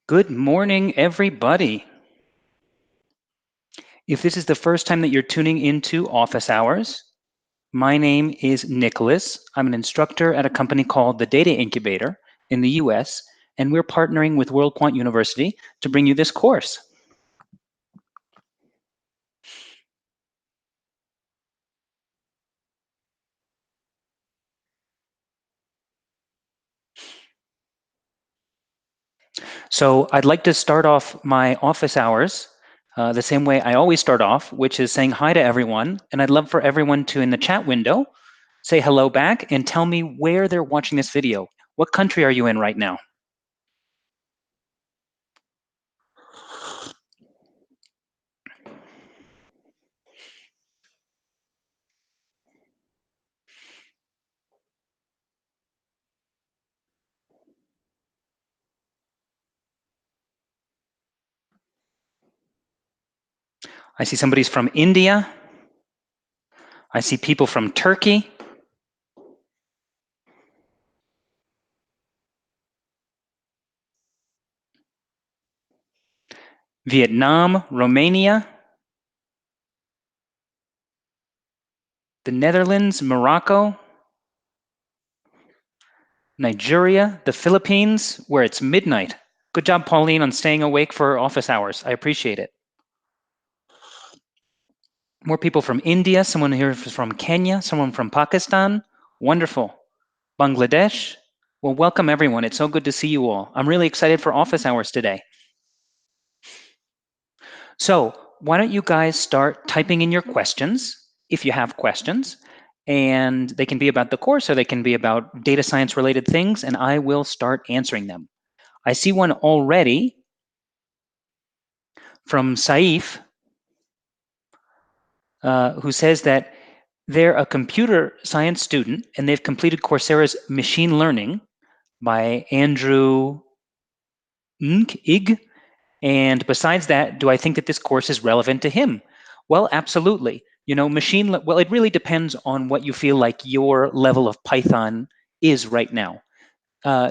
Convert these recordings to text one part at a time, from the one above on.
Good morning, everybody. If this is the first time that you're tuning into Office Hours, my name is Nicholas. I'm an instructor at a company called the Data Incubator in the US, and we're partnering with WorldQuant University to bring you this course. So I'd like to start off my office hours the same way I always start off, which is saying hi to everyone. And I'd love for everyone to, in the chat window, say hello back and tell me where they're watching this video. What country are you in right now? I see somebody's from India. I see people from Turkey. Vietnam, Romania, the Netherlands, Morocco, Nigeria, the Philippines, where it's midnight. Good job, Pauline, on staying awake for office hours. I appreciate it. More people from India, someone here from Kenya, someone from Pakistan. Wonderful. Bangladesh. Well, welcome everyone. It's so good to see you all. I'm really excited for office hours today. So why don't you guys start typing in your questions if you have questions, and they can be about the course or they can be about data science related things, and I will start answering them. I see one already from Saif, who says that they're a computer science student and they've completed Coursera's machine learning by Andrew Ig. And besides that, do I think that this course is relevant to him? Well, absolutely. You know, well, it really depends on what you feel like your level of Python is right now.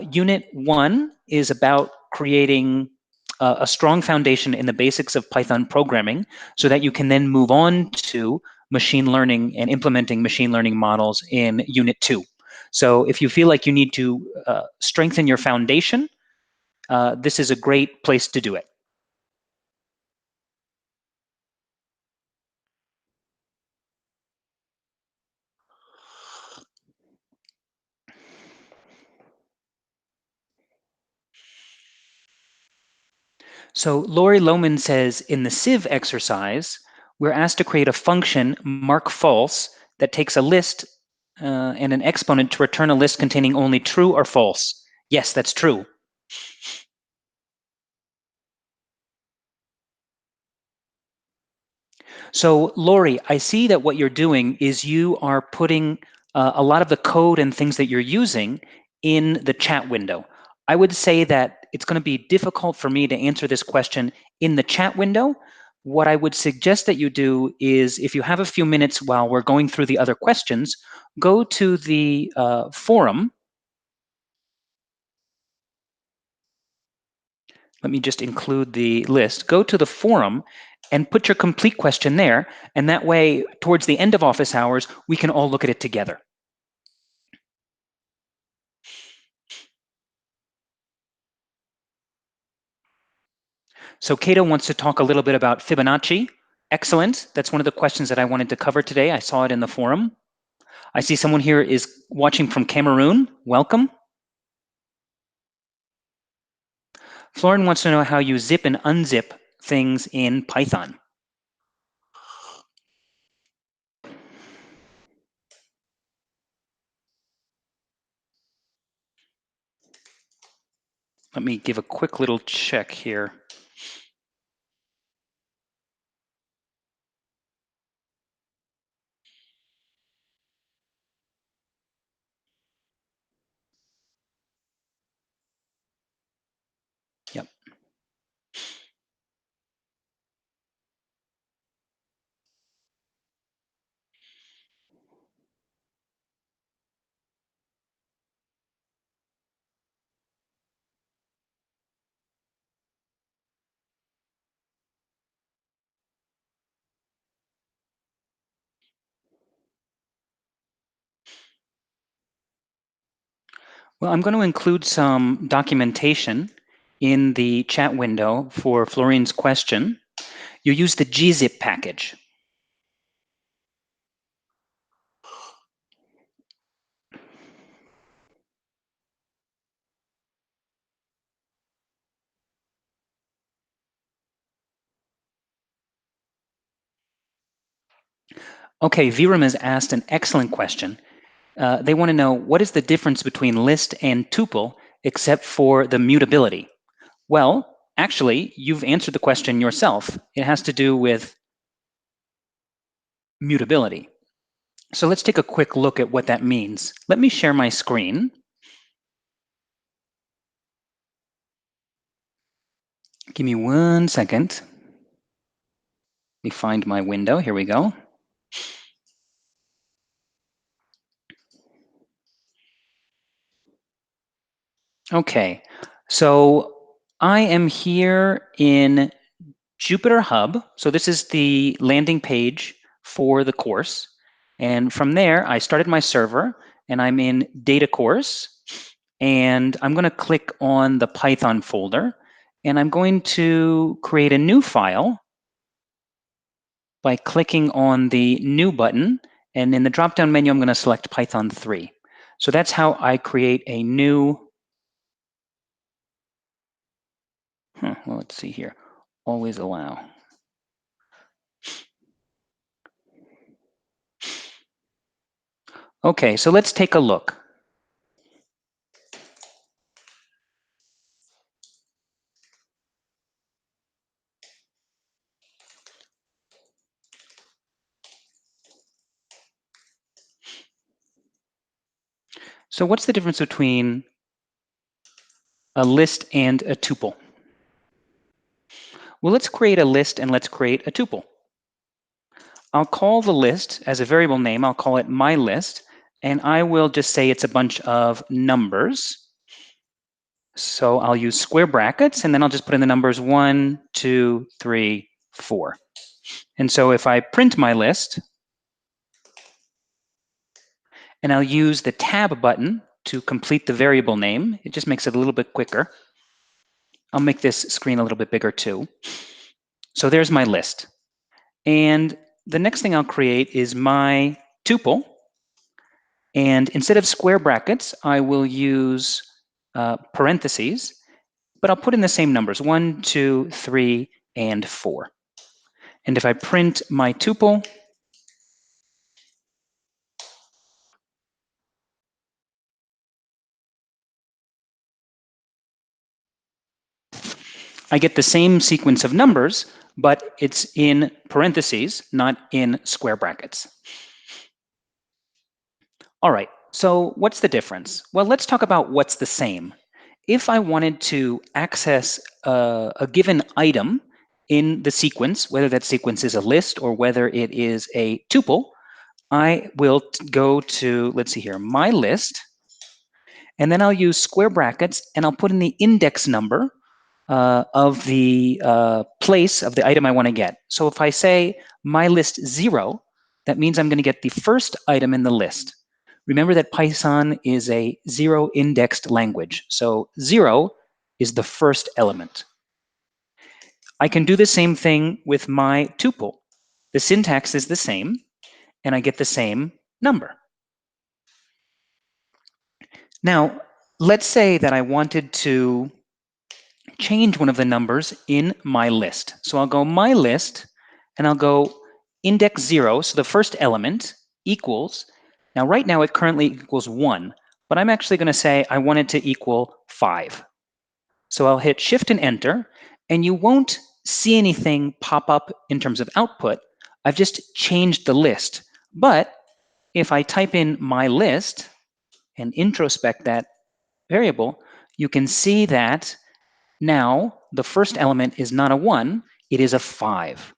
Unit 1 is about creating a strong foundation in the basics of Python programming so that you can then move on to machine learning and implementing machine learning models in Unit 2. So if you feel like you need to strengthen your foundation, this is a great place to do it. So Lori Lohman says in the sieve exercise, we're asked to create a function mark false that takes a list and an exponent to return a list containing only true or false. Yes, that's true. So Lori, I see that what you're doing is you are putting a lot of the code and things that you're using in the chat window. I would say that it's going to be difficult for me to answer this question in the chat window. What I would suggest that you do is, if you have a few minutes while we're going through the other questions, go to the forum. Let me just include the list. Go to the forum and put your complete question there. And that way, towards the end of office hours, we can all look at it together. So Cato wants to talk a little bit about Fibonacci. Excellent. That's one of the questions that I wanted to cover today. I saw it in the forum. I see someone here is watching from Cameroon. Welcome. Florin wants to know how you zip and unzip things in Python. Let me give a quick little check here. Yep. Well, I'm going to include some documentation in the chat window for Florine's question. You use the gzip package. Okay, Viram has asked an excellent question. They want to know, what is the difference between list and tuple except for the mutability? Well, actually, you've answered the question yourself. It has to do with mutability. So let's take a quick look at what that means. Let me share my screen. Give me 1 second. Let me find my window. Here we go. Okay, so I am here in Jupyter Hub. So this is the landing page for the course. And from there, I started my server and I'm in data course. And I'm going to click on the Python folder. And I'm going to create a new file by clicking on the new button. And in the drop-down menu, I'm going to select Python 3. So that's how I create a new, well, let's see here, always allow. Okay, so let's take a look. So what's the difference between a list and a tuple? Well, let's create a list and let's create a tuple. I'll call the list as a variable name. I'll call it my list, and I will just say it's a bunch of numbers. So I'll use square brackets, and then I'll just put in the numbers 1, 2, 3, 4. And so if I print my list, and I'll use the tab button to complete the variable name, it just makes it a little bit quicker. I'll make this screen a little bit bigger too. So there's my list. And the next thing I'll create is my tuple. And instead of square brackets, I will use parentheses, but I'll put in the same numbers, 1, 2, 3, and 4. And if I print my tuple, I get the same sequence of numbers, but it's in parentheses, not in square brackets. All right, so what's the difference? Well, let's talk about what's the same. If I wanted to access a given item in the sequence, whether that sequence is a list or whether it is a tuple, I will go to, let's see here, my list, and then I'll use square brackets and I'll put in the index number of the place of the item I want to get. So if I say my list 0, that means I'm going to get the first item in the list. Remember that Python is a 0-indexed language. So 0 is the first element. I can do the same thing with my tuple. The syntax is the same, and I get the same number. Now, let's say that I wanted to change one of the numbers in my list. So I'll go my list, and I'll go index 0, so the first element, equals. Now, right now, it currently equals 1, but I'm actually going to say I want it to equal 5. So I'll hit Shift and Enter, and you won't see anything pop up in terms of output. I've just changed the list. But if I type in my list and introspect that variable, you can see that now the first element is not a 1, it is a 5.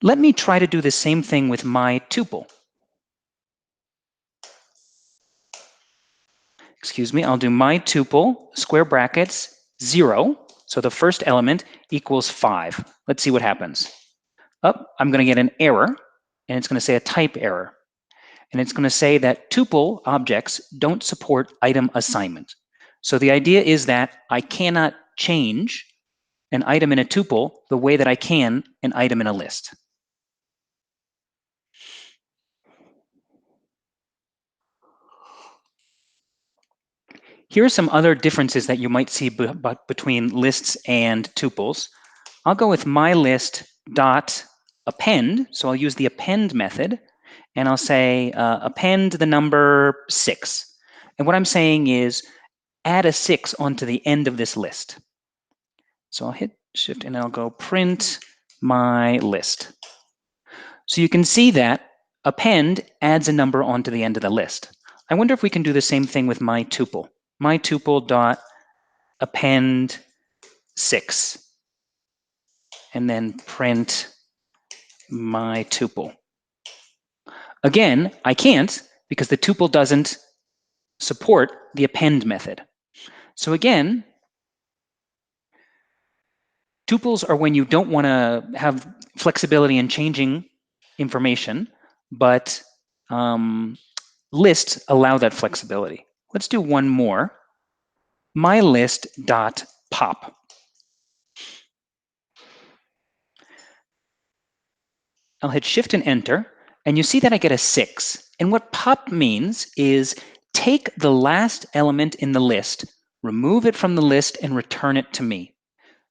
Let me try to do the same thing with my tuple. Excuse me, I'll do my tuple, square brackets, 0. So the first element equals 5. Let's see what happens. I'm going to get an error, and it's going to say a type error. and it's going to say that tuple objects don't support item assignment. So the idea is that I cannot change an item in a tuple the way that I can an item in a list. Here are some other differences that you might see between lists and tuples. I'll go with mylist.append. So I'll use the append method, and I'll say append the number 6. And what I'm saying is add a 6 onto the end of this list. So I'll hit Shift and I'll go print my list. So you can see that append adds a number onto the end of the list. I wonder if we can do the same thing with my tuple. My tuple dot append 6, and then print my tuple. Again, I can't because the tuple doesn't support the append method. So again, tuples are when you don't want to have flexibility in changing information, but lists allow that flexibility. Let's do one more. mylist.pop. I'll hit Shift and Enter, and you see that I get a 6. And what pop means is take the last element in the list, remove it from the list, and return it to me.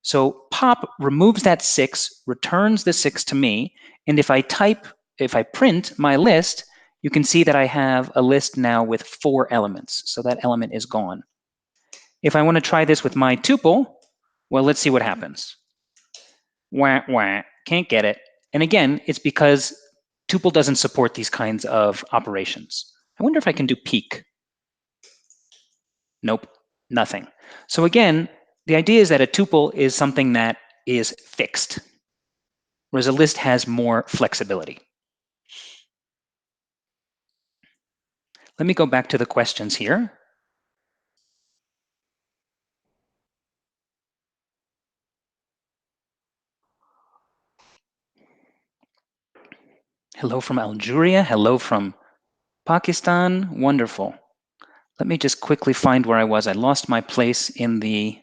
So pop removes that 6, returns the 6 to me, and if I print my list, you can see that I have a list now with 4 elements. So that element is gone. If I want to try this with my tuple, well, let's see what happens. Wah, wah, can't get it. And again, it's because tuple doesn't support these kinds of operations. I wonder if I can do peek. Nope, nothing. So again, the idea is that a tuple is something that is fixed, whereas a list has more flexibility. Let me go back to the questions here. Hello from Algeria. Hello from Pakistan. Wonderful. Let me just quickly find where I was. I lost my place in the...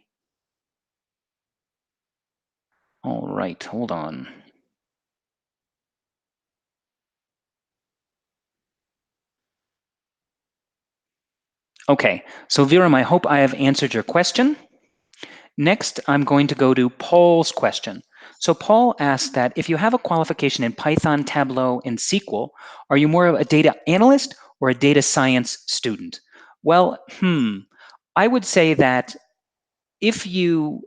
All right, hold on. Okay, so Viram, I hope I have answered your question. Next, I'm going to go to Paul's question. So Paul asked that if you have a qualification in Python, Tableau, and SQL, are you more of a data analyst or a data science student? Well, I would say that if you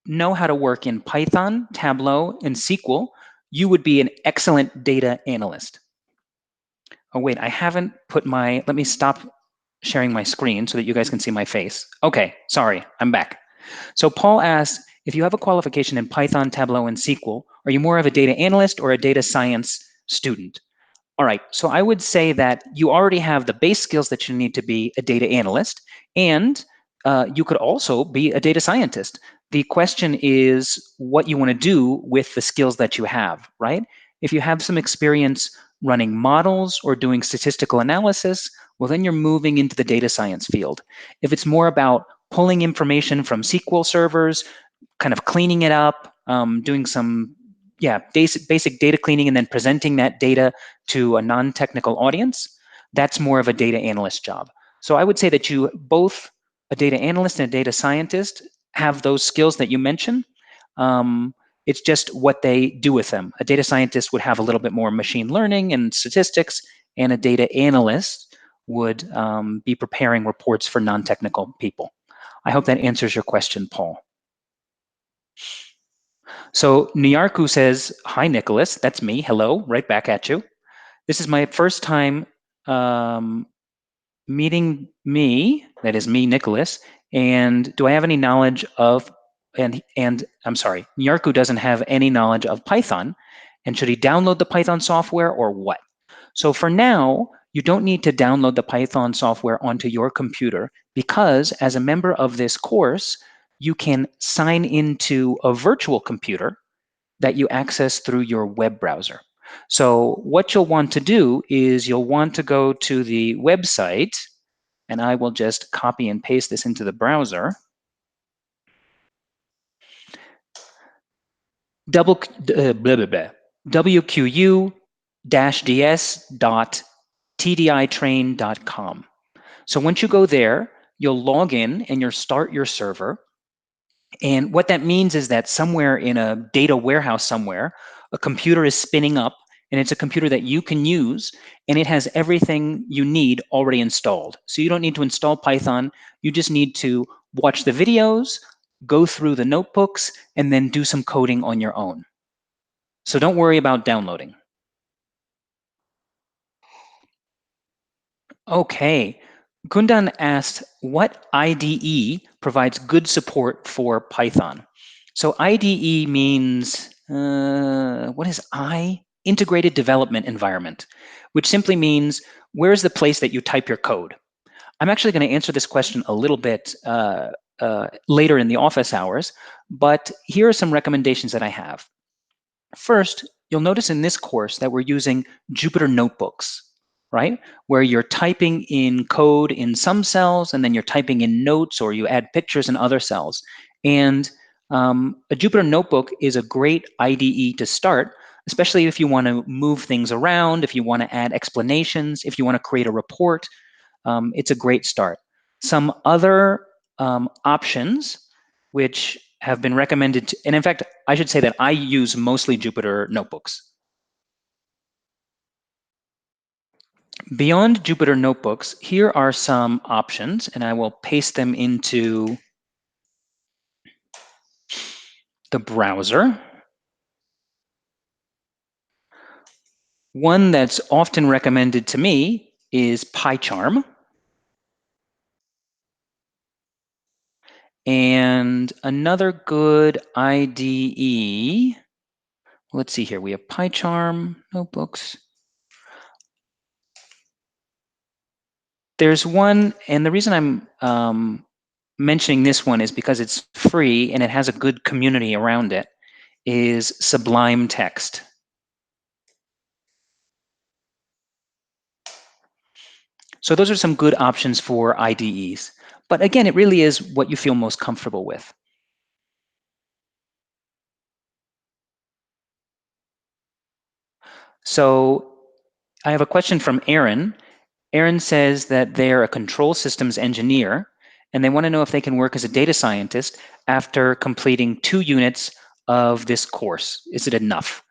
know how to work in Python, Tableau, and SQL, you would be an excellent data analyst. Oh, wait, I haven't put my... Let me stop sharing my screen so that you guys can see my face. Okay, sorry, I'm back. So Paul asks, if you have a qualification in Python, Tableau, and SQL, are you more of a data analyst or a data science student? All right, so I would say that you already have the base skills that you need to be a data analyst, and you could also be a data scientist. The question is what you want to do with the skills that you have, right? If you have some experience running models or doing statistical analysis, well, then you're moving into the data science field. If it's more about pulling information from SQL servers, kind of cleaning it up, doing some basic data cleaning, and then presenting that data to a non-technical audience, that's more of a data analyst job. So I would say that you both, a data analyst and a data scientist, have those skills that you mentioned. It's just what they do with them. A data scientist would have a little bit more machine learning and statistics, and a data analyst would be preparing reports for non-technical people. I hope that answers your question, Paul. So Nyarku says, hi, Nicholas. That's me. Hello, right back at you. This is my first time meeting me, that is me, Nicholas, and do I have any knowledge of, and I'm sorry, Nyarku doesn't have any knowledge of Python, and should he download the Python software or what? So for now, you don't need to download the Python software onto your computer because as a member of this course, you can sign into a virtual computer that you access through your web browser. So what you'll want to do is you'll want to go to the website, and I will just copy and paste this into the browser. wqu-ds.tditrain.com. So once you go there, you'll log in and you'll start your server. And what that means is that somewhere in a data warehouse somewhere, a computer is spinning up, and it's a computer that you can use, and it has everything you need already installed. So you don't need to install Python. You just need to watch the videos, go through the notebooks, and then do some coding on your own. So don't worry about downloading. Okay. Kundan asked, what IDE provides good support for Python? So IDE means, what is I? Integrated Development Environment, which simply means where's the place that you type your code? I'm actually going to answer this question a little bit later in the office hours, but here are some recommendations that I have. First, you'll notice in this course that we're using Jupyter Notebooks, right? Where you're typing in code in some cells and then you're typing in notes or you add pictures in other cells. And a Jupyter Notebook is a great IDE to start, especially if you want to move things around, if you want to add explanations, if you want to create a report. It's a great start. Some other options which have been recommended to, and in fact, I should say that I use mostly Jupyter Notebooks. Beyond Jupyter Notebooks, here are some options, and I will paste them into the browser. One that's often recommended to me is PyCharm. And another good IDE, let's see here, we have PyCharm, notebooks. There's one, and the reason I'm mentioning this one is because it's free and it has a good community around it, is Sublime Text. So those are some good options for IDEs. But again, it really is what you feel most comfortable with. So I have a question from Aaron. Aaron says that they're a control systems engineer, and they want to know if they can work as a data scientist after completing 2 units of this course. Is it enough?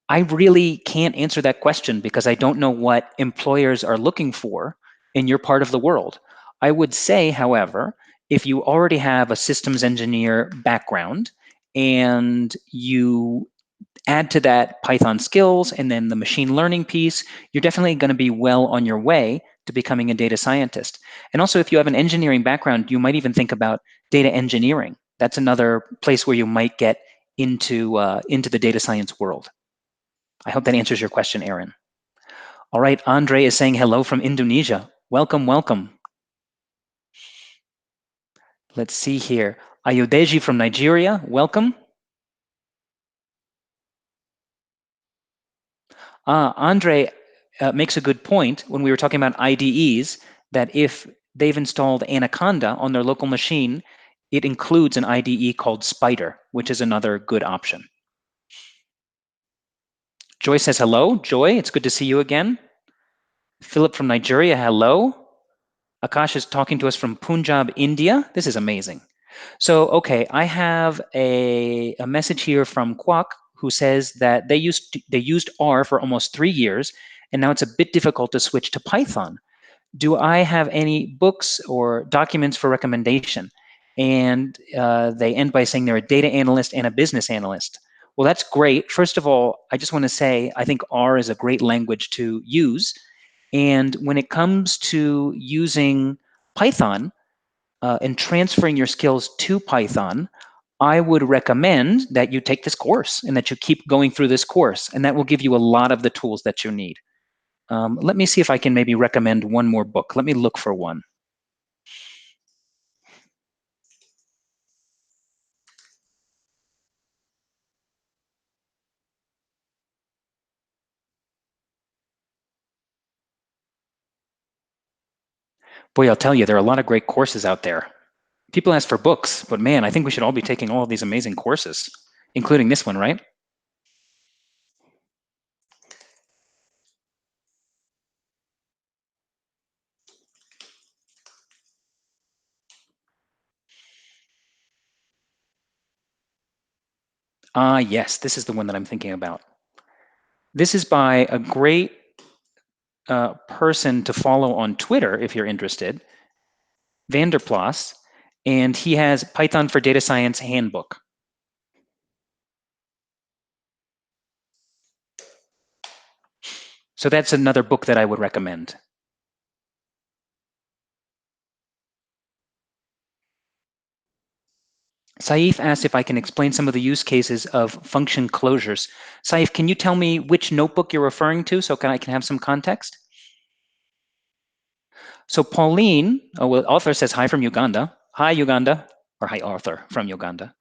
I really can't answer that question because I don't know what employers are looking for in your part of the world. I would say, however, if you already have a systems engineer background and you add to that Python skills and then the machine learning piece, you're definitely going to be well on your way to becoming a data scientist. And also, if you have an engineering background, you might even think about data engineering. That's another place where you might get into the data science world. I hope that answers your question, Aaron. All right, Andre is saying hello from Indonesia. Welcome, welcome. Let's see here. Ayodeji from Nigeria, welcome. Andre makes a good point when we were talking about IDEs, that if they've installed Anaconda on their local machine, it includes an IDE called Spider, which is another good option. Joy says hello. Joy, it's good to see you again. Philip from Nigeria, hello. Akash is talking to us from Punjab, India. This is amazing. So, okay, I have a message here from Quack who says that they used R for almost 3 years, and now it's a bit difficult to switch to Python. Do I have any books or documents for recommendation? And they end by saying they're a data analyst and a business analyst. Well, that's great. First of all, I just want to say I think R is a great language to use. And when it comes to using Python and transferring your skills to Python, I would recommend that you take this course and that you keep going through this course. And that will give you a lot of the tools that you need. Let me see if I can maybe recommend one more book. Let me look for one. Boy, I'll tell you, there are a lot of great courses out there. People ask for books, but man, I think we should all be taking all of these amazing courses, including this one, right? Yes, this is the one that I'm thinking about. This is by a great person to follow on Twitter, if you're interested, Vanderplas, and he has Python for Data Science Handbook. So that's another book that I would recommend. Saif asked if I can explain some of the use cases of function closures. Saif, can you tell me which notebook you're referring to so I can have some context? So Pauline, Arthur says hi from Uganda. Hi, Uganda, or hi, Arthur from Uganda.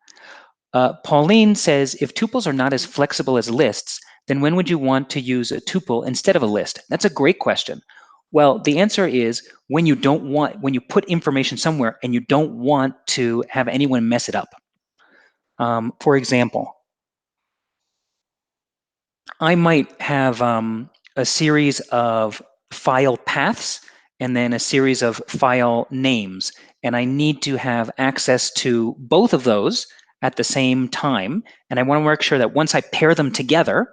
Pauline says, if tuples are not as flexible as lists, then when would you want to use a tuple instead of a list? That's a great question. Well, the answer is when you put information somewhere and you don't want to have anyone mess it up. For example, I might have a series of file paths and then a series of file names, and I need to have access to both of those at the same time. And I want to make sure that once I pair them together,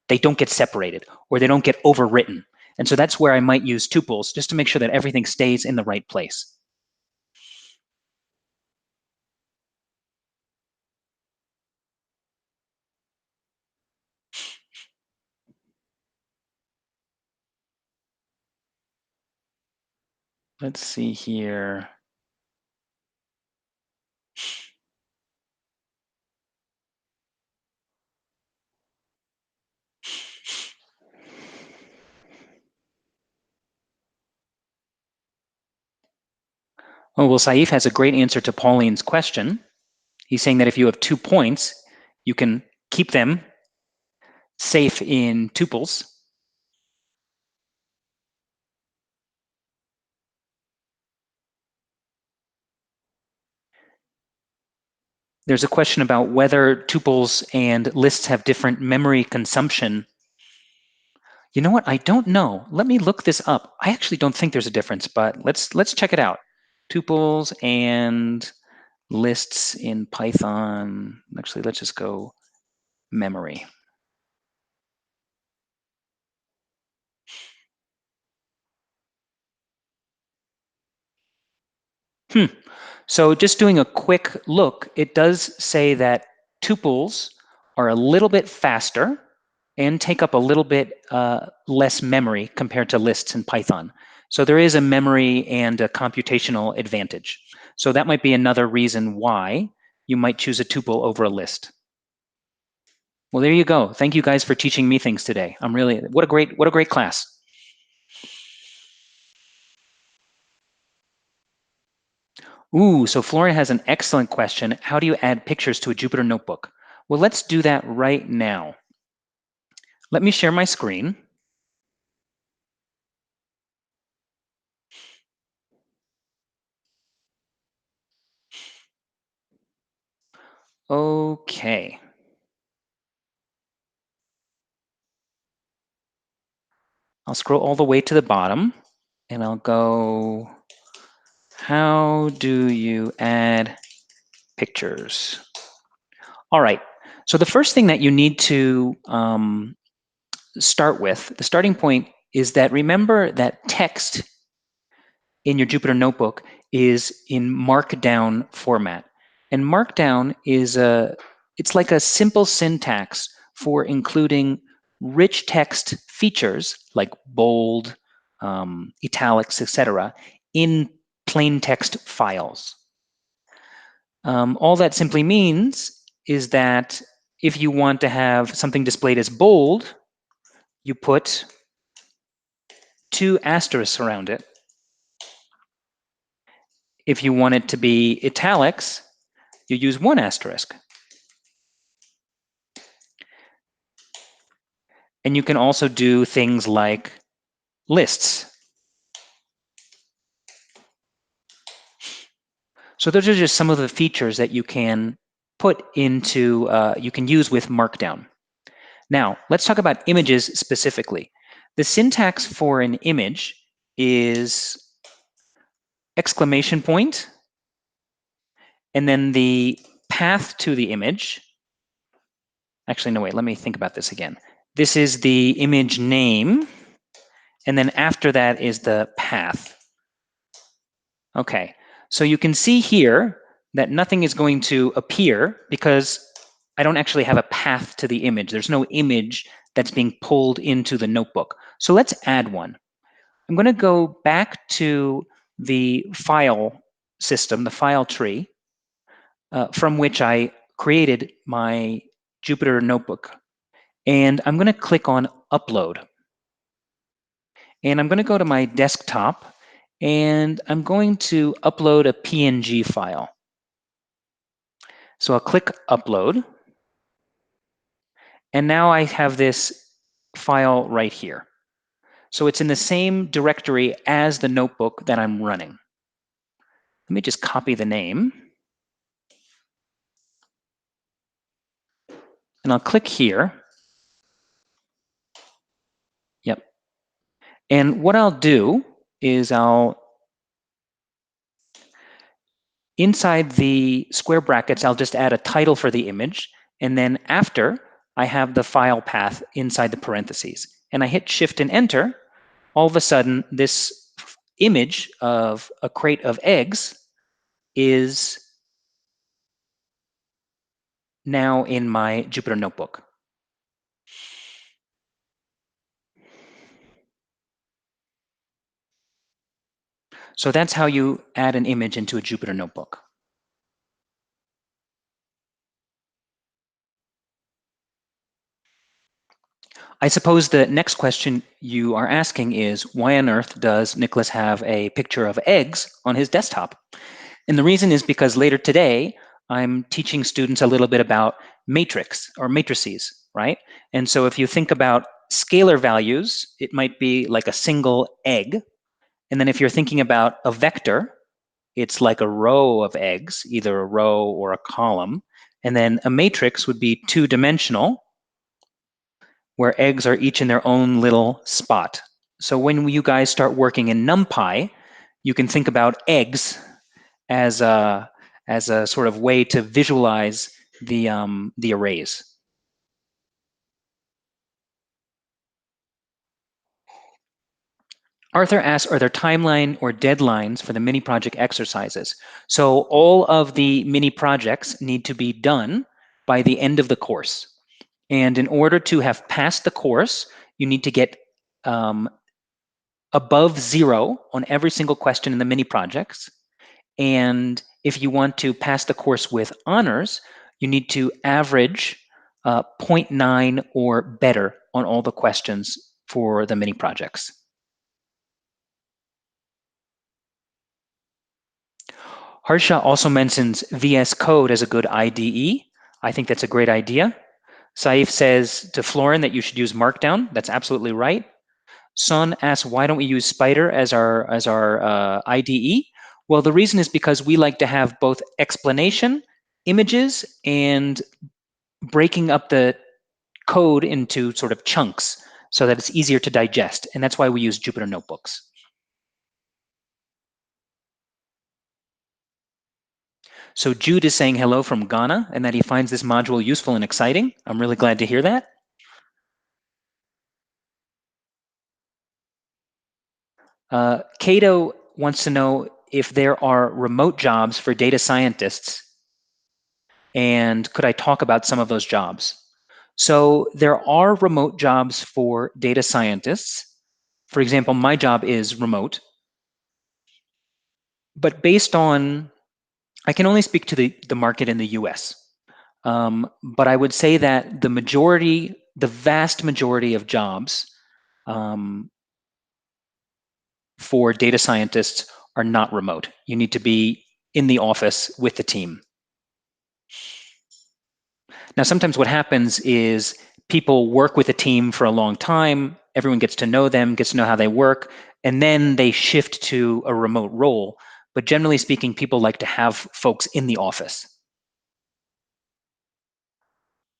they don't get separated or they don't get overwritten. And so that's where I might use tuples just to make sure that everything stays in the right place. Let's see here. Oh, well, Saif has a great answer to Pauline's question. He's saying that if you have 2 points, you can keep them safe in tuples. There's a question about whether tuples and lists have different memory consumption. You know what? I don't know. Let me look this up. I actually don't think there's a difference, but let's check it out. Tuples and lists in Python. Actually, let's just go memory. So just doing a quick look, it does say that tuples are a little bit faster and take up a little bit less memory compared to lists in Python. So there is a memory and a computational advantage. So that might be another reason why you might choose a tuple over a list. Well, there you go. Thank you guys for teaching me things today. What a great class. Ooh, so Florian has an excellent question. How do you add pictures to a Jupyter notebook? Well, let's do that right now. Let me share my screen. Okay. I'll scroll all the way to the bottom and I'll go, how do you add pictures? All right. So the first thing that you need to start with, the starting point is that remember that text in your Jupyter notebook is in Markdown format. And Markdown it's like a simple syntax for including rich text features like bold, italics, etc., in plain text files. All that simply means is that if you want to have something displayed as bold, you put 2 asterisks around it. If you want it to be italics, you use 1 asterisk. And you can also do things like lists. So those are just some of the features that you can put into, you can use with Markdown. Now, let's talk about images specifically. The syntax for an image is exclamation point, and then the path to the image. Actually, no, wait, let me think about this again. This is the image name, and then after that is the path. Okay, so you can see here that nothing is going to appear because I don't actually have a path to the image. There's no image that's being pulled into the notebook. So let's add one. I'm going to go back to the file system, the file tree, from which I created my Jupyter Notebook. And I'm going to click on Upload. And I'm going to go to my desktop, and I'm going to upload a PNG file. So I'll click Upload. And now I have this file right here. So it's in the same directory as the notebook that I'm running. Let me just copy the name. And I'll click here. Yep. And what I'll do is inside the square brackets, I'll just add a title for the image. And then after, I have the file path inside the parentheses. And I hit Shift and Enter. All of a sudden, this image of a crate of eggs is now in my Jupyter Notebook. So that's how you add an image into a Jupyter Notebook. I suppose the next question you are asking is, why on earth does Nicholas have a picture of eggs on his desktop? And the reason is because later today, I'm teaching students a little bit about matrix or matrices, right? And so if you think about scalar values, it might be like a single egg. And then if you're thinking about a vector, it's like a row of eggs, either a row or a column. And then a matrix would be two-dimensional, where eggs are each in their own little spot. So when you guys start working in NumPy, you can think about eggs as a sort of way to visualize the arrays. Arthur asks, are there timeline or deadlines for the mini project exercises? So all of the mini projects need to be done by the end of the course. And in order to have passed the course, you need to get above 0 on every single question in the mini projects. And if you want to pass the course with honors, you need to average 0.9 or better on all the questions for the mini projects. Harsha also mentions VS Code as a good IDE. I think that's a great idea. Saif says to Florin that you should use Markdown. That's absolutely right. Son asks, why don't we use Spyder as our IDE? Well, the reason is because we like to have both explanation, images, and breaking up the code into sort of chunks so that it's easier to digest. And that's why we use Jupyter Notebooks. So Jude is saying hello from Ghana and that he finds this module useful and exciting. I'm really glad to hear that. Cato wants to know if there are remote jobs for data scientists, and could I talk about some of those jobs? So there are remote jobs for data scientists. For example, my job is remote. But based on, I can only speak to the market in the US. But I would say that the vast majority of jobs for data scientists are not remote. You need to be in the office with the team. Now, sometimes what happens is people work with a team for a long time, everyone gets to know them, gets to know how they work, and then they shift to a remote role. but generally speaking, people like to have folks in the office.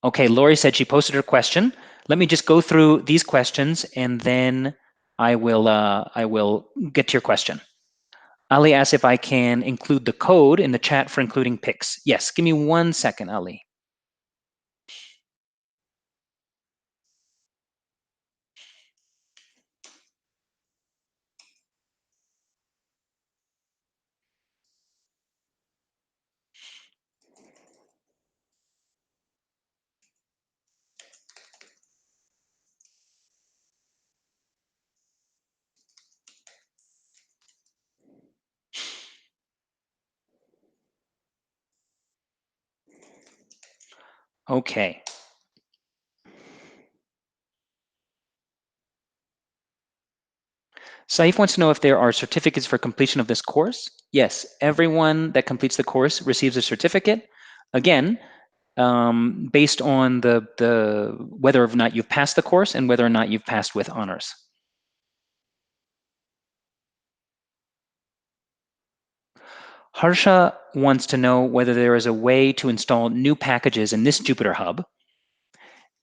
Okay, Lori said she posted her question. Let me just go through these questions and then I will get to your question. Ali asks if I can include the code in the chat for including pics. Yes, give me 1 second, Ali. Okay. Saif wants to know if there are certificates for completion of this course. Yes, everyone that completes the course receives a certificate. Again, based on the whether or not you've passed the course and whether or not you've passed with honors. Harsha wants to know whether there is a way to install new packages in this Jupyter Hub.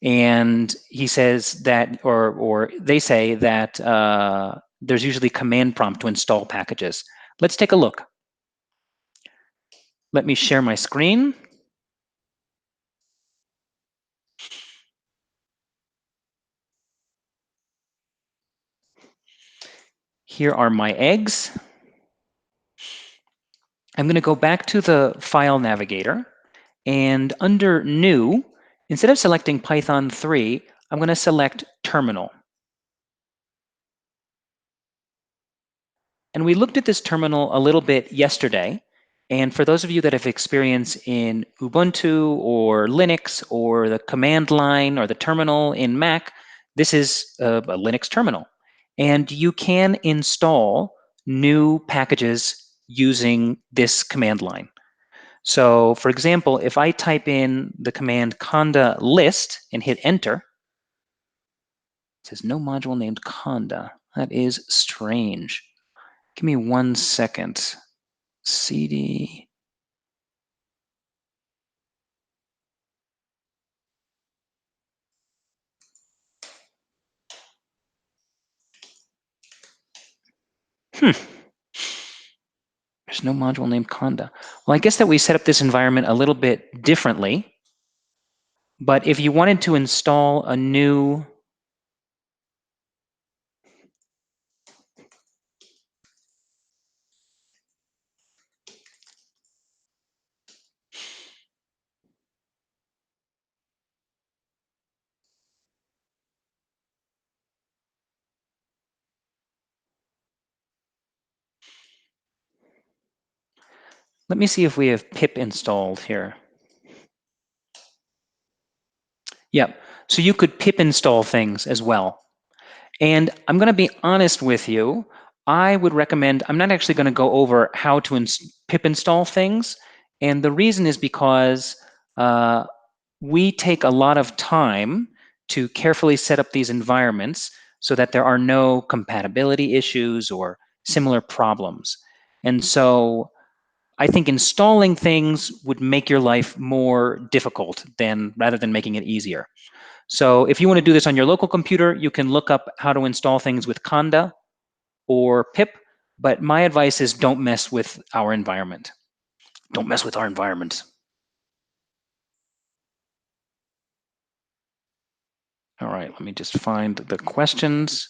And he says that, or they say that there's usually command prompt to install packages. Let's take a look. Let me share my screen. Here are my eggs. I'm going to go back to the file navigator, and under new, instead of selecting Python 3, I'm going to select terminal. And we looked at this terminal a little bit yesterday. And for those of you that have experience in Ubuntu or Linux or the command line or the terminal in Mac, this is a Linux terminal. And you can install new packages using this command line. So for example, if I type in the command conda list and hit enter, it says no module named conda. That is strange. Give me 1 second. CD. There's no module named conda. Well, I guess that we set up this environment a little bit differently. But if you wanted to install a new let me see if we have pip installed here. Yep. So you could pip install things as well. And I'm going to be honest with you. I would recommend, I'm not actually going to go over how to pip install things. And the reason is because we take a lot of time to carefully set up these environments so that there are no compatibility issues or similar problems. And so I think installing things would make your life more difficult rather than making it easier. So if you want to do this on your local computer, you can look up how to install things with conda or pip, but my advice is don't mess with our environment. Don't mess with our environment. All right, let me just find the questions.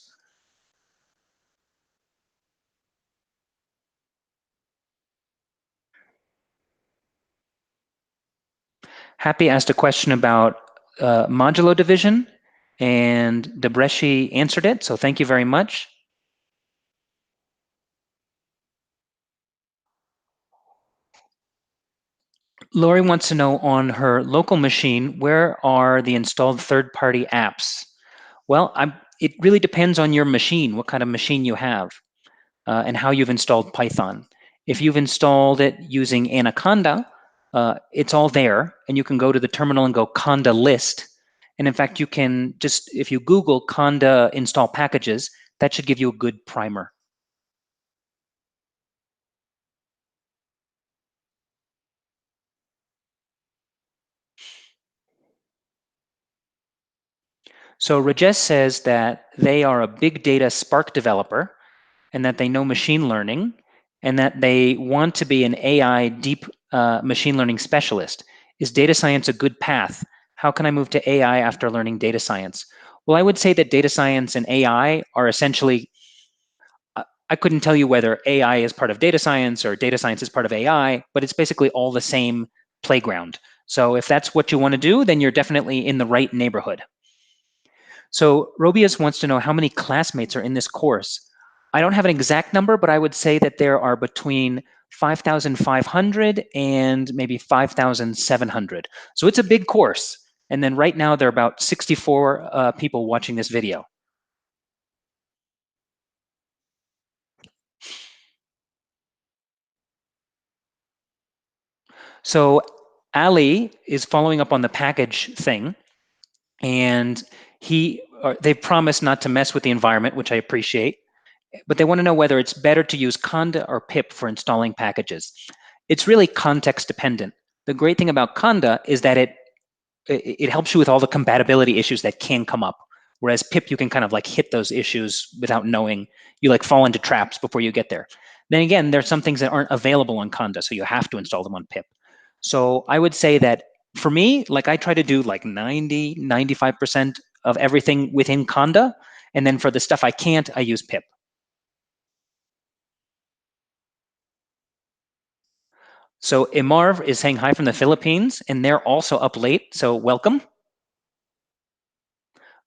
Happy asked a question about modulo division, and Debreshi answered it, so thank you very much. Lori wants to know on her local machine, where are the installed third-party apps? Well, it really depends on your machine, what kind of machine you have, and how you've installed Python. If you've installed it using Anaconda, it's all there, and you can go to the terminal and go conda list. And in fact, you can just, if you Google conda install packages, that should give you a good primer. So Rajesh says that they are a big data Spark developer and that they know machine learning and that they want to be an AI deep machine learning specialist. Is data science a good path? How can I move to AI after learning data science? Well, I would say that data science and AI are essentially, I couldn't tell you whether AI is part of data science or data science is part of AI, but it's basically all the same playground. So if that's what you want to do, then you're definitely in the right neighborhood. So Robius wants to know how many classmates are in this course. I don't have an exact number, but I would say that there are between 5,500 and maybe 5,700. So it's a big course. And then right now, there are about 64 people watching this video. So Ali is following up on the package thing, and they promised not to mess with the environment, which I appreciate. But they want to know whether it's better to use Conda or pip for installing packages. It's really context dependent. The great thing about Conda is that it helps you with all the compatibility issues that can come up. Whereas pip, you can kind of like hit those issues without knowing. You like fall into traps before you get there. Then again, there's some things that aren't available on Conda, so you have to install them on pip. So I would say that for me, like I try to do like 90, 95% of everything within Conda. And then for the stuff I can't, I use pip. So Imarv is saying hi from the Philippines, and they're also up late, so welcome.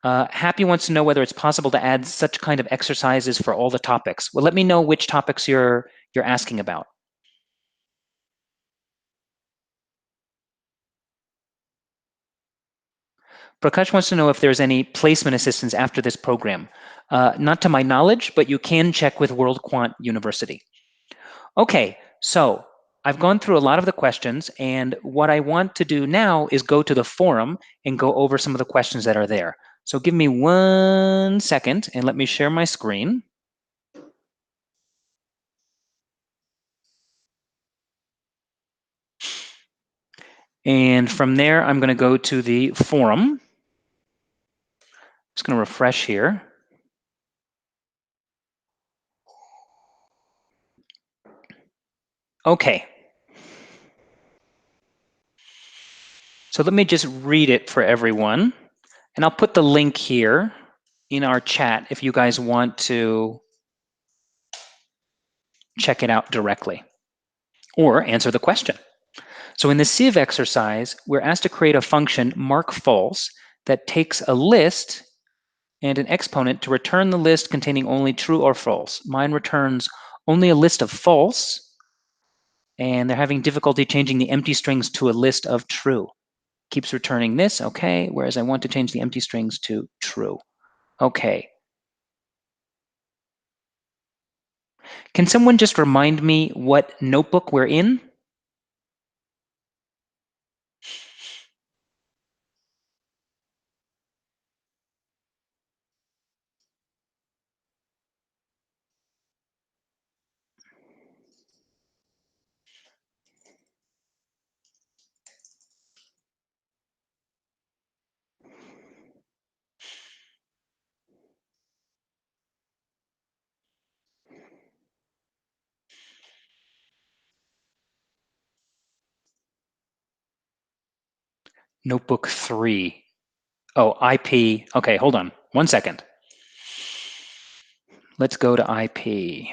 Happy wants to know whether it's possible to add such kind of exercises for all the topics. Well, let me know which topics you're asking about. Prakash wants to know if there's any placement assistance after this program. Not to my knowledge, but you can check with World Quant University. Okay, so I've gone through a lot of the questions, and what I want to do now is go to the forum and go over some of the questions that are there. So give me 1 second and let me share my screen. And from there, I'm going to go to the forum. Just going to refresh here. Okay. So let me just read it for everyone. And I'll put the link here in our chat if you guys want to check it out directly or answer the question. So in the sieve exercise, we're asked to create a function mark false that takes a list and an exponent to return the list containing only true or false. Mine returns only a list of false, and they're having difficulty changing the empty strings to a list of true. Keeps returning this, okay, whereas I want to change the empty strings to true. Okay. Can someone just remind me what notebook we're in? Notebook 3. Oh, IP. Okay, hold on 1 second. Let's go to IP.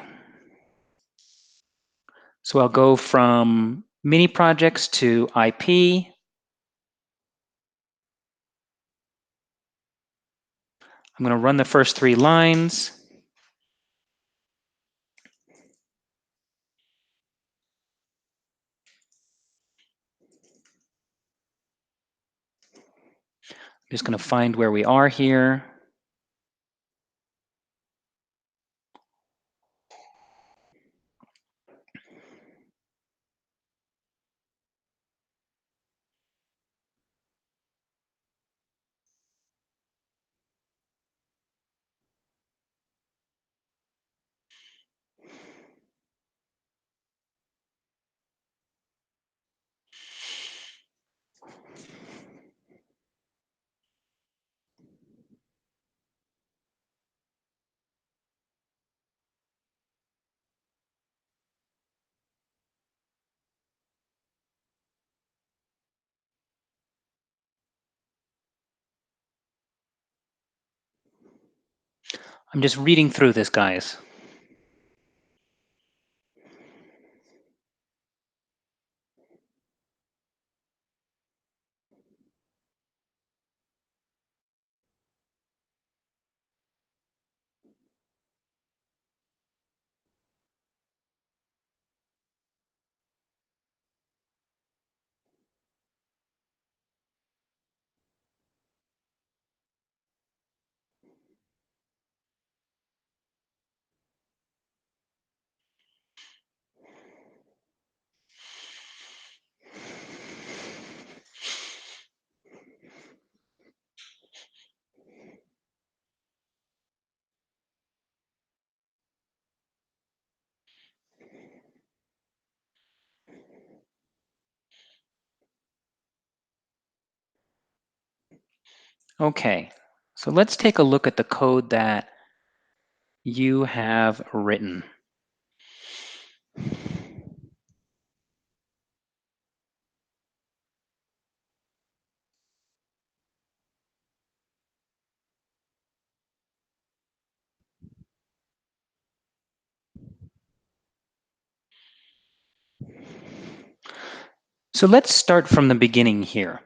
So I'll go from mini projects to IP. I'm going to run the first 3 lines. I'm just going to find where we are here. I'm just reading through this, guys. Okay, so let's take a look at the code that you have written. So let's start from the beginning here.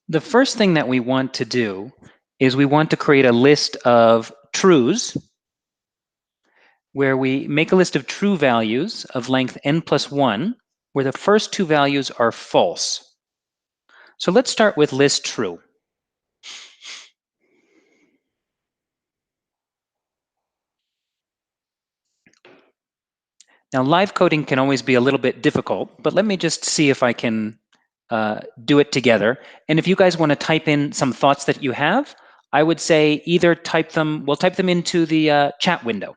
The first thing that we want to do is we want to create a list of trues where we make a list of true values of length n plus 1, where the first two values are false. So let's start with list true. Now, live coding can always be a little bit difficult, but let me just see if I can do it together. And if you guys want to type in some thoughts that you have, I would say either type them, we'll type them into the chat window.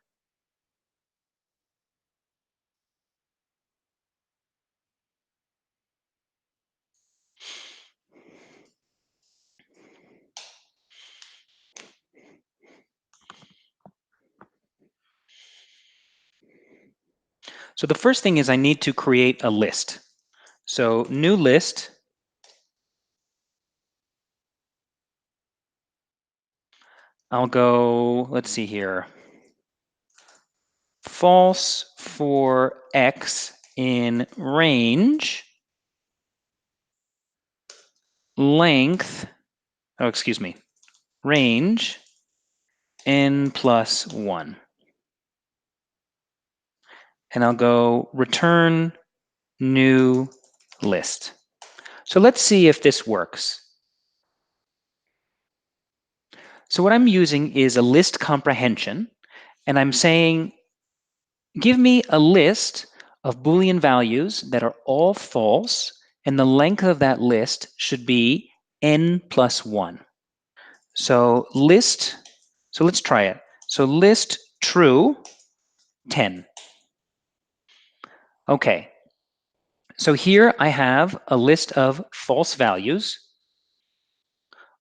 So the first thing is I need to create a list. So new list. I'll go, let's see here. False for x in range, length, oh, excuse me, range n plus 1. And I'll go return new list. So let's see if this works. So what I'm using is a list comprehension, and I'm saying, give me a list of Boolean values that are all false, and the length of that list should be n plus 1. So list, so let's try it. So list true, 10. Okay, so here I have a list of false values.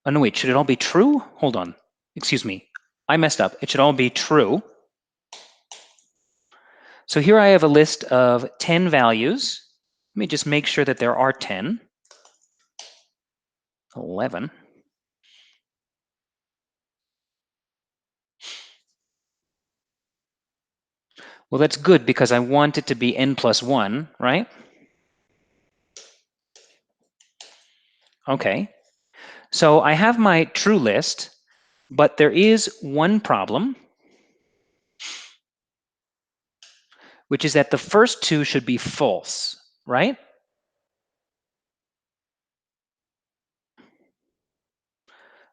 Oh, no, wait, should it all be true? Hold on. Excuse me. I messed up. It should all be true. So here I have a list of 10 values. Let me just make sure that there are 10. 11. Well, that's good because I want it to be n plus 1, right? Okay. So I have my true list, but there is one problem, which is that the first two should be false, right?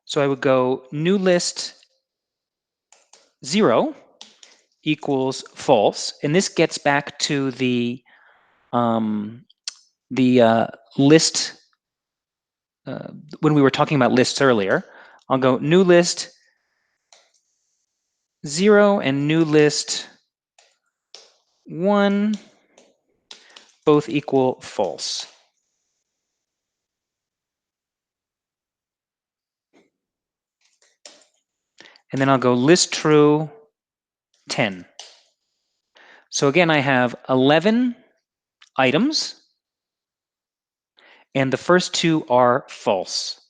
So I would go new list 0 equals false, and this gets back to the list when we were talking about lists earlier. I'll go new list 0 and new list 1 both equal false. And then I'll go list true 10. So again, I have 11 items, and the first two are false.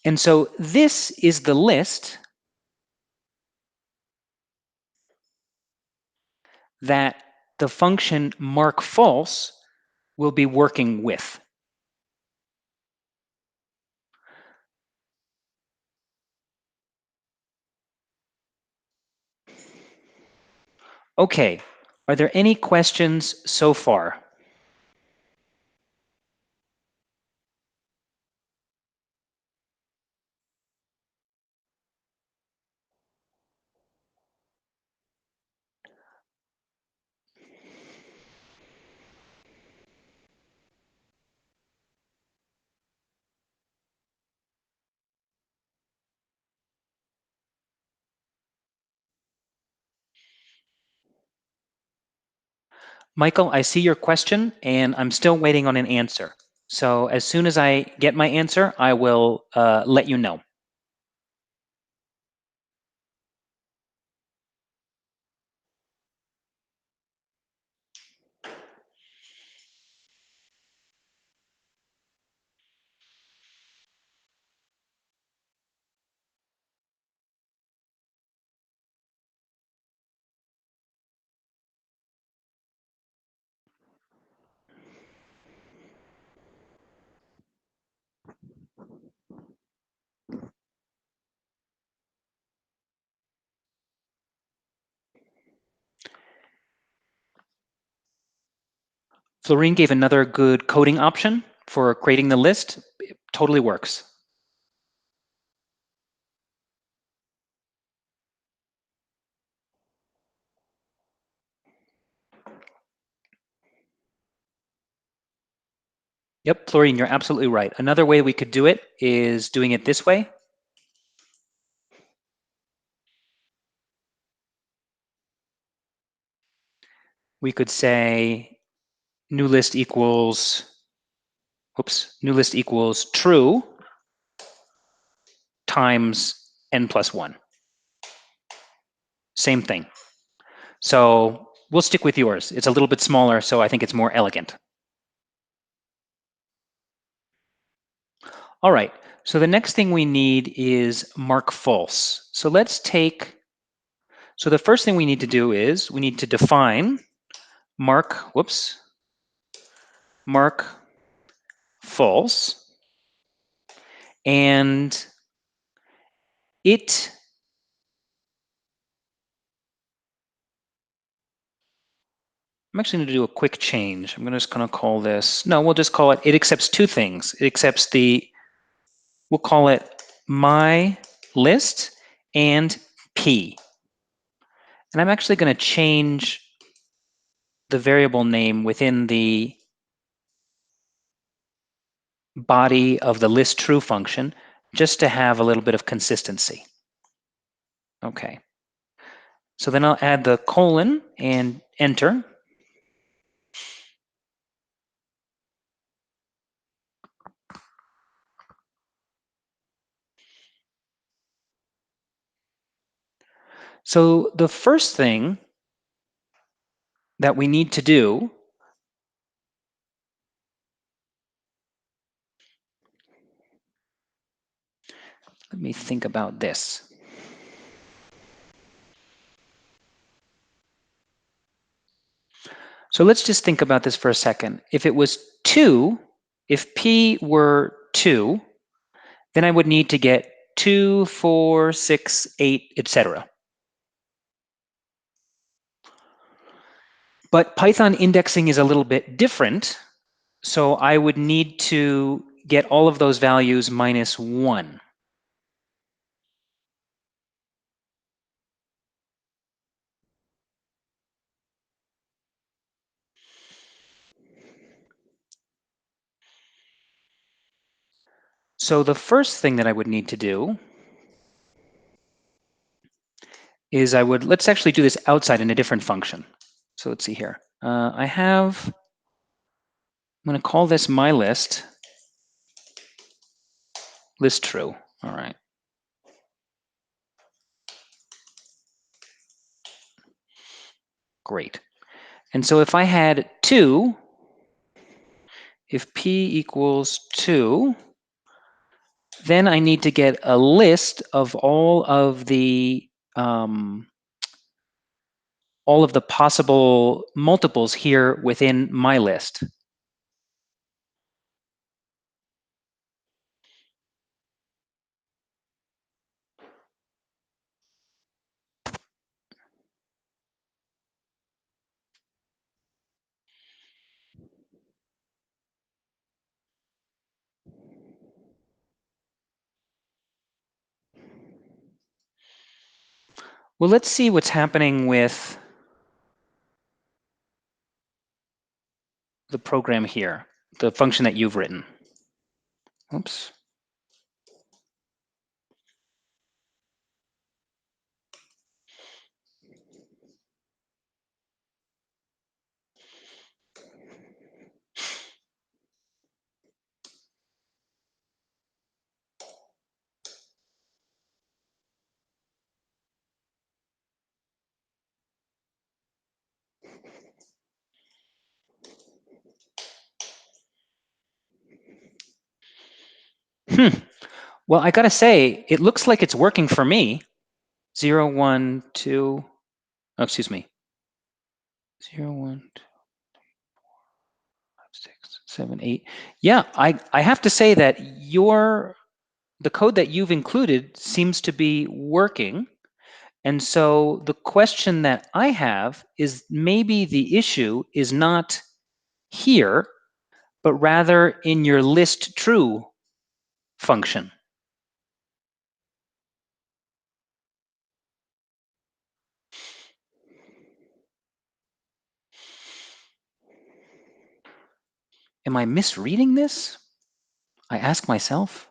And so this is the list that the function markFalse will be working with. Okay, are there any questions so far? Michael, I see your question, and I'm still waiting on an answer. So as soon as I get my answer, I will let you know. Florine gave another good coding option for creating the list. It totally works. Yep, Florine, you're absolutely right. Another way we could do it is doing it this way. We could say new list equals true times n plus 1. Same thing. So we'll stick with yours. It's a little bit smaller, so I think it's more elegant. All right, so the next thing we need is markFalse. So the first thing we need to do is we need to define markFalse. And I'm actually going to do a quick change. I'm just going to call this, no, we'll just call it accepts two things. It accepts we'll call it my list and P. And I'm actually going to change the variable name within the body of the list true function just to have a little bit of consistency. Okay. So then I'll add the colon and enter. So the first thing that we need to do let me think about this. So let's just think about this for a second. If it was 2, if P were 2, then I would need to get 2, 4, 6, 8, etc. But Python indexing is a little bit different. So I would need to get all of those values minus 1. So the first thing that I would need to do is let's actually do this outside in a different function. So let's see here. I'm going to call this my list true. All right. Great. And so if I had 2, if P equals 2, Then I need to get a list of all of the possible multiples here within my list. Well, let's see what's happening with the program here, the function that you've written. Oops. Well, I gotta say, it looks like it's working for me. 0, 1, 2, oh, excuse me. 0, 1, 2, 5, 6, 7, 8. Yeah, I have to say that the code that you've included seems to be working. And so the question that I have is maybe the issue is not here, but rather in your list true function. Am I misreading this? I ask myself.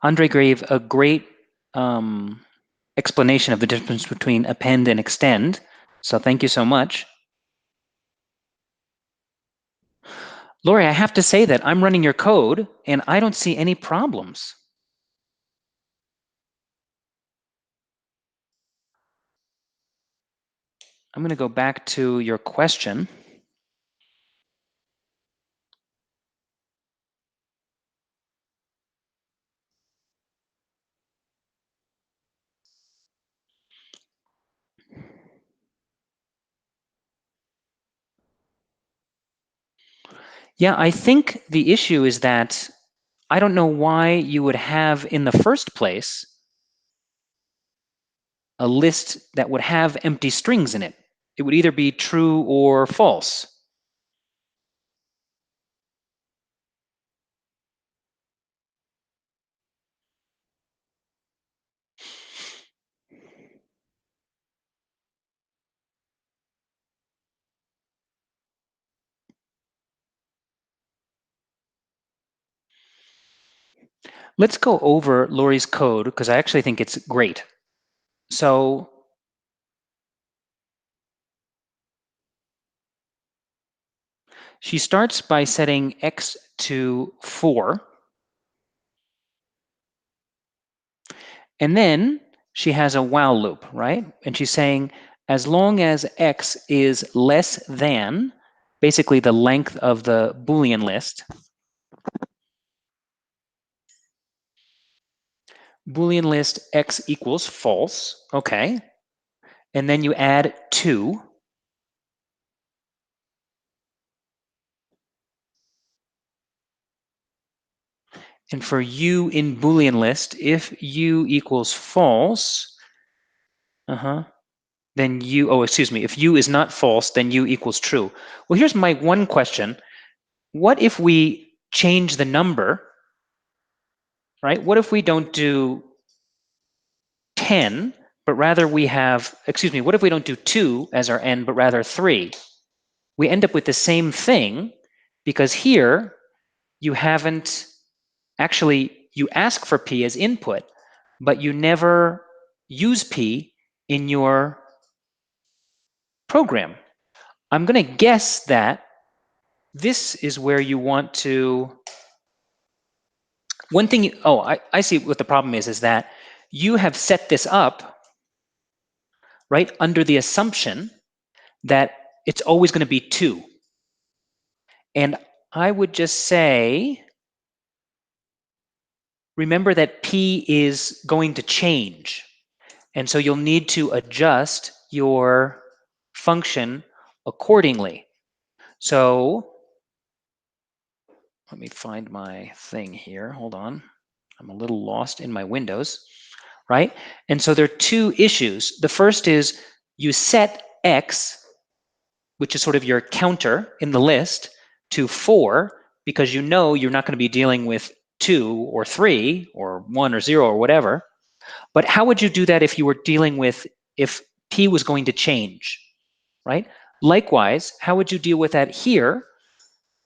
Andre gave a great explanation of the difference between append and extend. So thank you so much. Lori, I have to say that I'm running your code and I don't see any problems. I'm going to go back to your question. Yeah, I think the issue is that I don't know why you would have in the first place a list that would have empty strings in it. It would either be true or false. Let's go over Lori's code because I actually think it's great. So she starts by setting x to 4. And then she has a while loop, right? And she's saying, as long as x is less than basically the length of the Boolean list, Boolean list x equals false, okay. And then you add 2. And for u in Boolean list, if u equals false, then if u is not false, then u equals true. Well, here's my one question. What if we change the number, right? What if we don't do 10, but rather we have, what if we don't do 2 as our n, but rather 3? We end up with the same thing because here you haven't you ask for p as input, but you never use p in your program. I'm going to guess that this is where you want to. One thing, I see what the problem is that you have set this up right, under the assumption that it's always going to be 2. And I would just say, remember that P is going to change. And so you'll need to adjust your function accordingly. So let me find my thing here. Hold on. I'm a little lost in my windows, right? And so there are 2 issues. The first is you set X, which is sort of your counter in the list, to 4, because you know you're not going to be dealing with 2 or 3 or 1 or 0 or whatever. But how would you do that if you were dealing with, if P was going to change, right? Likewise, how would you deal with that here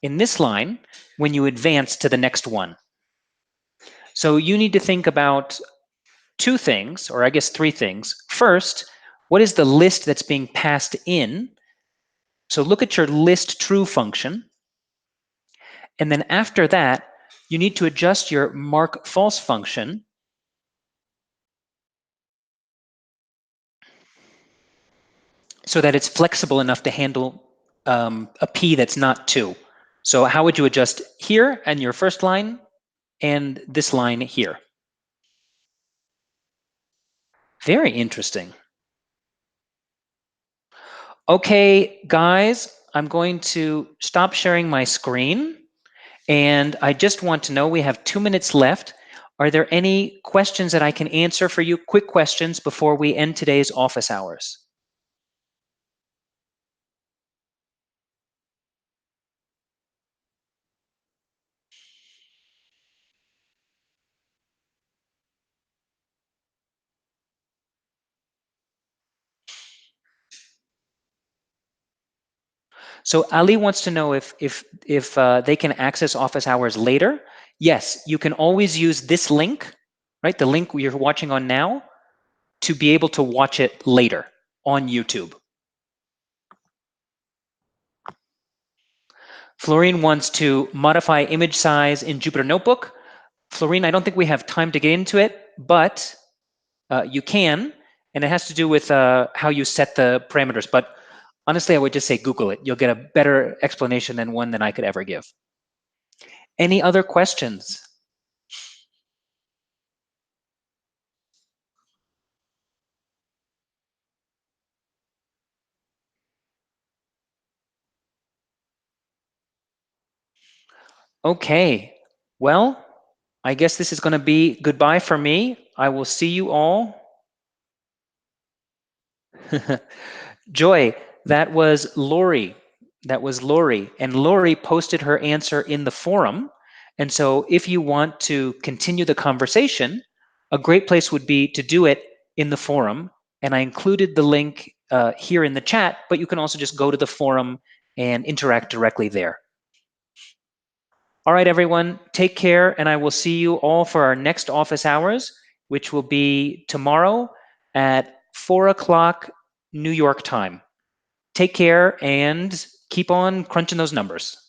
in this line when you advance to the next one? So you need to think about 2 things, or I guess 3 things. First, what is the list that's being passed in? So look at your list true function. And then after that, you need to adjust your mark false function so that it's flexible enough to handle a P that's not 2. So how would you adjust here and your first line and this line here? Very interesting. Okay, guys, I'm going to stop sharing my screen. And I just want to know, we have 2 minutes left. Are there any questions that I can answer for you? Quick questions before we end today's office hours. So Ali wants to know if they can access office hours later. Yes, you can always use this link, right? The link you're watching on now, to be able to watch it later on YouTube. Florine wants to modify image size in Jupyter Notebook. Florine, I don't think we have time to get into it, but you can, and it has to do with how you set the parameters. But honestly, I would just say Google it. You'll get a better explanation than one than I could ever give. Any other questions? Okay, well, I guess this is going to be goodbye for me. I will see you all. Joy, that was Lori. That was Lori. And Lori posted her answer in the forum. And so if you want to continue the conversation, a great place would be to do it in the forum. And I included the link here in the chat, but you can also just go to the forum and interact directly there. All right, everyone, take care, and I will see you all for our next office hours, which will be tomorrow at 4 o'clock New York time. Take care and keep on crunching those numbers.